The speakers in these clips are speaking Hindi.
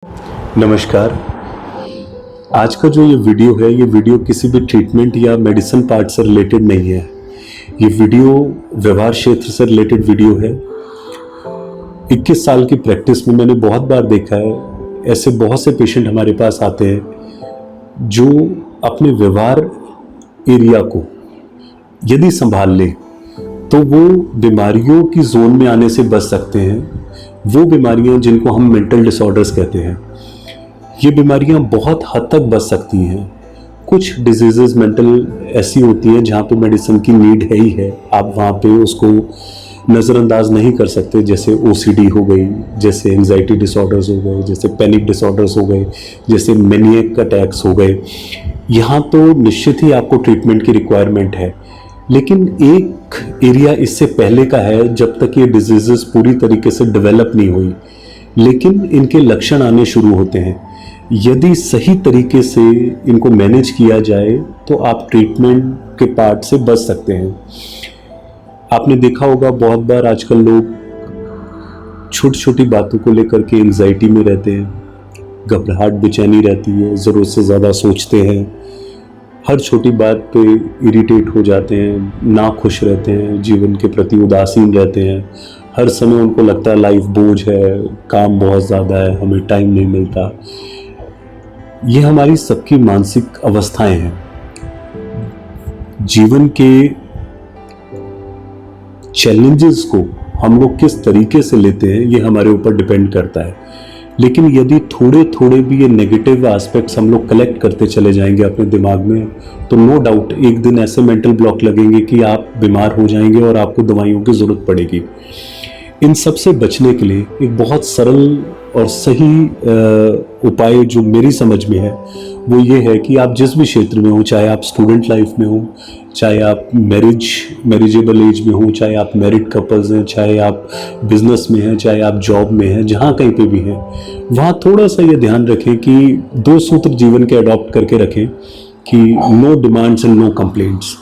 नमस्कार। आज का जो ये वीडियो किसी भी ट्रीटमेंट या मेडिसिन पार्ट से रिलेटेड नहीं है। ये वीडियो व्यवहार क्षेत्र से रिलेटेड वीडियो है। 21 साल की प्रैक्टिस में मैंने बहुत बार देखा है, ऐसे बहुत से पेशेंट हमारे पास आते हैं जो अपने व्यवहार एरिया को यदि संभाल ले तो वो बीमारियों की जोन में आने से बच सकते हैं। वो बीमारियां जिनको हम मेंटल डिसऑर्डर्स कहते हैं, ये बीमारियां बहुत हद तक बच सकती हैं। कुछ डिजीजेस मेंटल ऐसी होती हैं जहाँ पे मेडिसिन की नीड है ही है, आप वहाँ पे उसको नज़रअंदाज नहीं कर सकते। जैसे ओसीडी हो गई, जैसे एंजाइटी डिसऑर्डर्स हो गए, जैसे पैनिक डिसऑर्डर्स हो गए, जैसे मैनिएक अटैक्स हो गए। यहाँ तो निश्चित ही आपको ट्रीटमेंट की रिक्वायरमेंट है, लेकिन एक एरिया इससे पहले का है जब तक ये डिजीजेस पूरी तरीके से डेवलप नहीं हुई, लेकिन इनके लक्षण आने शुरू होते हैं। यदि सही तरीके से इनको मैनेज किया जाए तो आप ट्रीटमेंट के पार्ट से बच सकते हैं। आपने देखा होगा बहुत बार आजकल लोग छोटी छोटी बातों को लेकर के एंजाइटी में रहते हैं, घबराहट बेचैनी रहती है, ज़रूरत से ज़्यादा सोचते हैं, हर छोटी बात पे इरिटेट हो जाते हैं, ना खुश रहते हैं, जीवन के प्रति उदासीन रहते हैं। हर समय उनको लगता है लाइफ बोझ है, काम बहुत ज़्यादा है, हमें टाइम नहीं मिलता। ये हमारी सबकी मानसिक अवस्थाएं हैं। जीवन के चैलेंजेस को हम लोग किस तरीके से लेते हैं ये हमारे ऊपर डिपेंड करता है। लेकिन यदि थोड़े थोड़े भी ये नेगेटिव एस्पेक्ट्स हम लोग कलेक्ट करते चले जाएंगे अपने दिमाग में, तो नो डाउट एक दिन ऐसे मेंटल ब्लॉक लगेंगे कि आप बीमार हो जाएंगे और आपको दवाइयों की ज़रूरत पड़ेगी। इन सब से बचने के लिए एक बहुत सरल और सही उपाय जो मेरी समझ में है वो ये है कि आप जिस भी क्षेत्र में हो, चाहे आप स्टूडेंट लाइफ में हो, चाहे आप मैरिजेबल एज में हो, चाहे आप मैरिड कपल्स हैं, चाहे आप बिजनेस में हैं, चाहे आप जॉब में हैं, जहाँ कहीं पे भी हैं, वहाँ थोड़ा सा ये ध्यान रखें कि 2 सूत्र जीवन के अडॉप्ट करके रखें कि no demands and no complaints.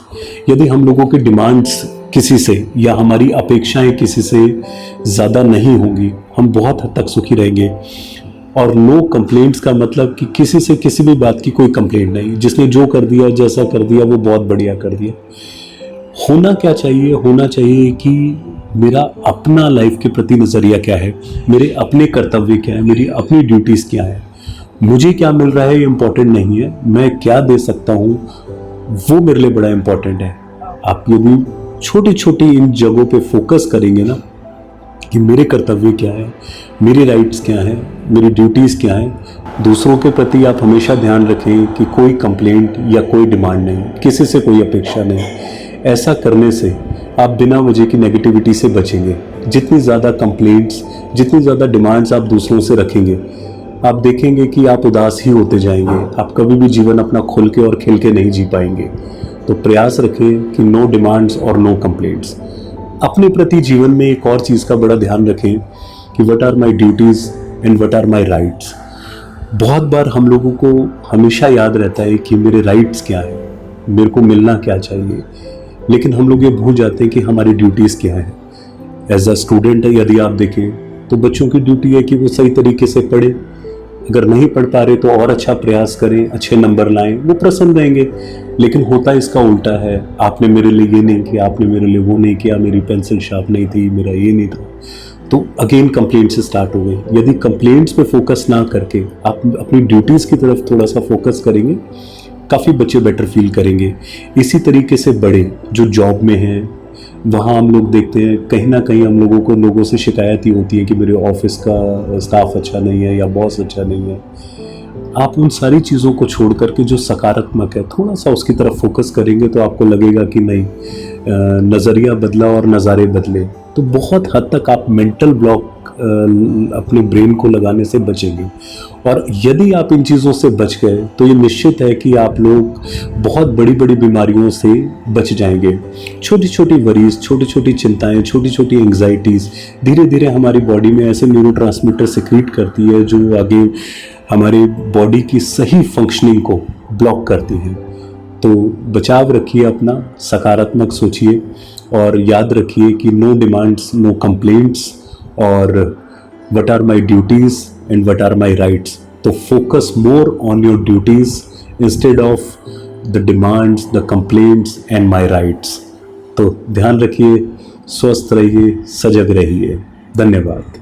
यदि हम लोगों की डिमांड्स किसी से या हमारी अपेक्षाएं किसी से ज़्यादा नहीं होंगी, हम बहुत हद तक सुखी रहेंगे। और नो कंप्लेंट्स का मतलब कि किसी से किसी भी बात की कोई कंप्लेंट नहीं, जिसने जो कर दिया, जैसा कर दिया, वो बहुत बढ़िया कर दिया। होना क्या चाहिए? होना चाहिए कि मेरा अपना लाइफ के प्रति नज़रिया क्या है, मेरे अपने कर्तव्य क्या है, मेरी अपनी ड्यूटीज़ क्या है, मुझे क्या मिल रहा है ये इम्पोर्टेंट नहीं है, मैं क्या दे सकता हूँ वो मेरे लिए बड़ा इम्पोर्टेंट है। आप यदि छोटी छोटी इन जगहों पे फोकस करेंगे ना कि मेरे कर्तव्य क्या है, मेरी राइट्स क्या हैं, मेरी ड्यूटीज़ क्या हैं, दूसरों के प्रति आप हमेशा ध्यान रखें कि कोई कंप्लेंट या कोई डिमांड नहीं, किसी से कोई अपेक्षा नहीं। ऐसा करने से आप बिना वजह की नेगेटिविटी से बचेंगे। जितनी ज़्यादा कंप्लेंट्स, जितनी ज़्यादा डिमांड्स आप दूसरों से रखेंगे, आप देखेंगे कि आप उदास ही होते जाएंगे। आप कभी भी जीवन अपना खुल के और खिल के नहीं जी पाएंगे। तो प्रयास रखें कि नो डिमांड्स और नो कंप्लेंट्स। अपने प्रति जीवन में एक और चीज़ का बड़ा ध्यान रखें कि what are my duties and what are my rights. बहुत बार हम लोगों को हमेशा याद रहता है कि मेरे राइट्स क्या है, मेरे को मिलना क्या चाहिए, लेकिन हम लोग ये भूल जाते हैं कि हमारी ड्यूटीज़ क्या है। एज अ स्टूडेंट यदि आप देखें तो बच्चों की ड्यूटी है कि वो सही तरीके से पढ़े, अगर नहीं पढ़ पा रहे तो और अच्छा प्रयास करें, अच्छे नंबर लाएं, वो प्रसन्न रहेंगे। लेकिन होता इसका उल्टा है, आपने मेरे लिए ये नहीं किया, आपने मेरे लिए वो नहीं किया, मेरी पेंसिल शार्प नहीं थी, मेरा ये नहीं था, तो अगेन कंप्लेंट से स्टार्ट हो गई। यदि कंप्लेंट्स पे फोकस ना करके आप अपनी ड्यूटीज़ की तरफ थोड़ा सा फोकस करेंगे, काफ़ी बच्चे बेटर फील करेंगे। इसी तरीके से बड़े जो जॉब में हैं, वहाँ हम लोग देखते हैं कहीं ना कहीं हम लोगों को लोगों से शिकायत ही होती है कि मेरे ऑफिस का स्टाफ अच्छा नहीं है या बॉस अच्छा नहीं है। आप उन सारी चीज़ों को छोड़ करके जो सकारात्मक है थोड़ा सा उसकी तरफ फोकस करेंगे तो आपको लगेगा कि नहीं, नज़रिया बदला और नज़ारे बदले, तो बहुत हद तक आप मेंटल ब्लॉक अपने ब्रेन को लगाने से बचेंगे। और यदि आप इन चीज़ों से बच गए तो ये निश्चित है कि आप लोग बहुत बड़ी बड़ी बीमारियों से बच जाएंगे। छोटी छोटी वरीज, छोटी छोटी चिंताएं, छोटी छोटी एंग्जाइटीज़ धीरे धीरे हमारी बॉडी में ऐसे न्यूरोट्रांसमीटर सिक्रीट करती है जो आगे हमारी बॉडी की सही फंक्शनिंग को ब्लॉक करती हैं। तो बचाव रखिए अपना, सकारात्मक सोचिए और याद रखिए कि नो डिमांड्स, नो कंप्लेंट्स और what are my duties and what are my rights. तो focus more on your duties instead of the demands, the complaints and my rights. तो ध्यान रखिए, स्वस्थ रहिए, सजग रहिए। धन्यवाद।